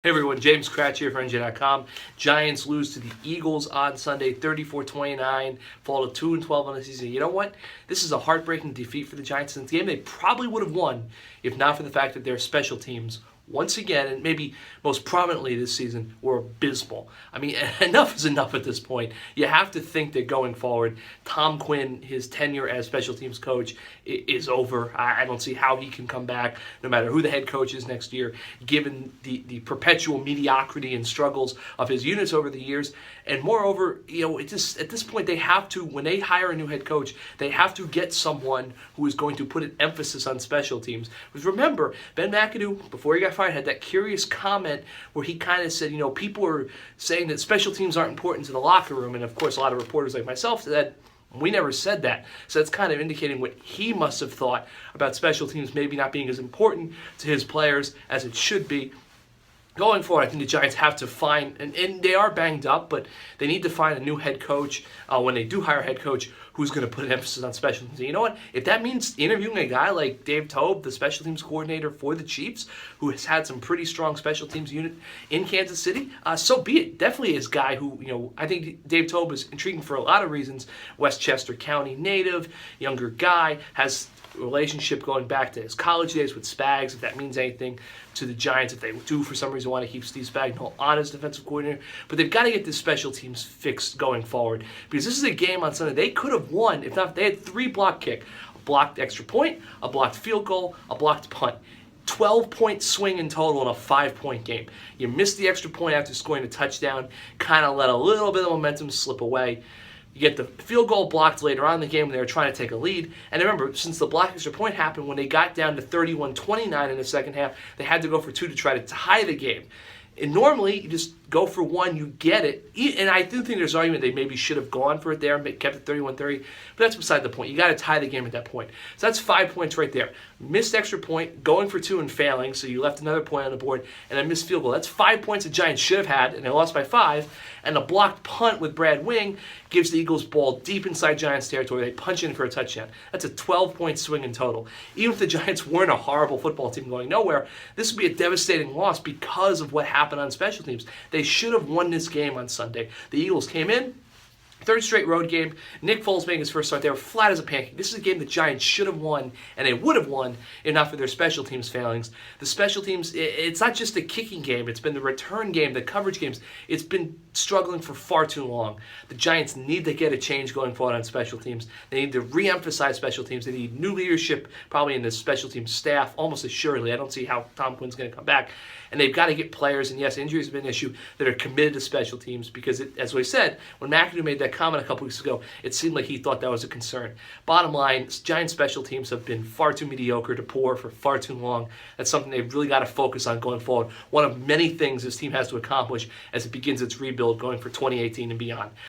Hey everyone, James Kratch here for NJ.com. Giants lose to the Eagles on Sunday, 34-29, fall to 2-12 on the season. You know what? This is a heartbreaking defeat for the Giants in the game they probably would have won if not for the fact that their special teams, once again, and maybe most prominently this season, were abysmal. I mean, enough is enough at this point. You have to think that going forward, Tom Quinn, his tenure as special teams coach, is over. I don't see how he can come back, no matter who the head coach is next year, given the perpetual mediocrity and struggles of his units over the years. And moreover, it just, at this point, they have to, when they hire a new head coach, they have to get someone who is going to put an emphasis on special teams. Because remember, Ben McAdoo, before he got fired, had that curious comment where he kind of said, people are saying that special teams aren't important to the locker room. And of course, a lot of reporters like myself said, we never said that. So that's kind of indicating what he must have thought about special teams maybe not being as important to his players as it should be. Going forward, I think the Giants have to find, and they are banged up, but they need to find a new head coach when they do hire a head coach who's going to put an emphasis on special teams. And you know what? If that means interviewing a guy like Dave Toub, the special teams coordinator for the Chiefs, who has had some pretty strong special teams unit in Kansas City, so be it. Definitely is a guy who, I think Dave Toub is intriguing for a lot of reasons. Westchester County native, younger guy, has relationship going back to his college days with Spags, if that means anything to the Giants, if they do for some reason want to keep Steve Spagnuolo on as defensive coordinator. But they've got to get this special teams fixed going forward, because this is a game on Sunday they could have won if not. They had 3 block kick, a blocked extra point, a blocked field goal, a blocked punt. 12-point swing in total in a 5-point game. You missed the extra point after scoring a touchdown, kind of let a little bit of momentum slip away. You get the field goal blocked later on in the game when they were trying to take a lead. And remember, since the block extra point happened, when they got down to 31-29 in the second half, they had to go for 2 to try to tie the game. And normally, you just go for 1, you get it. And I do think there's an argument they maybe should have gone for it there and kept it 31-30, but that's beside the point. You got to tie the game at that point. So that's 5 points right there. Missed extra point, going for 2 and failing, so you left another point on the board, and a missed field goal. That's 5 points the Giants should have had, and they lost by 5. And a blocked punt with Brad Wing gives the Eagles ball deep inside Giants territory. They punch in for a touchdown. That's a 12-point swing in total. Even if the Giants weren't a horrible football team going nowhere, this would be a devastating loss because of what happened on special teams. They should have won this game on Sunday. The Eagles came in, 3rd straight road game. Nick Foles making his first start. They were flat as a pancake. This is a game the Giants should have won, and they would have won if not for their special teams failings. The special teams, it's not just the kicking game. It's been the return game, the coverage games. It's been struggling for far too long. The Giants need to get a change going forward on special teams. They need to re-emphasize special teams. They need new leadership probably in the special teams staff, almost assuredly. I don't see how Tom Quinn's going to come back. And they've got to get players, and yes, injuries have been an issue, that are committed to special teams, because, as we said, when McAdoo made that comment a couple weeks ago, it seemed like he thought that was a concern. Bottom line, Giants special teams have been far too mediocre to poor for far too long. That's something they've really got to focus on going forward. One of many things this team has to accomplish as it begins its rebuild going for 2018 and beyond.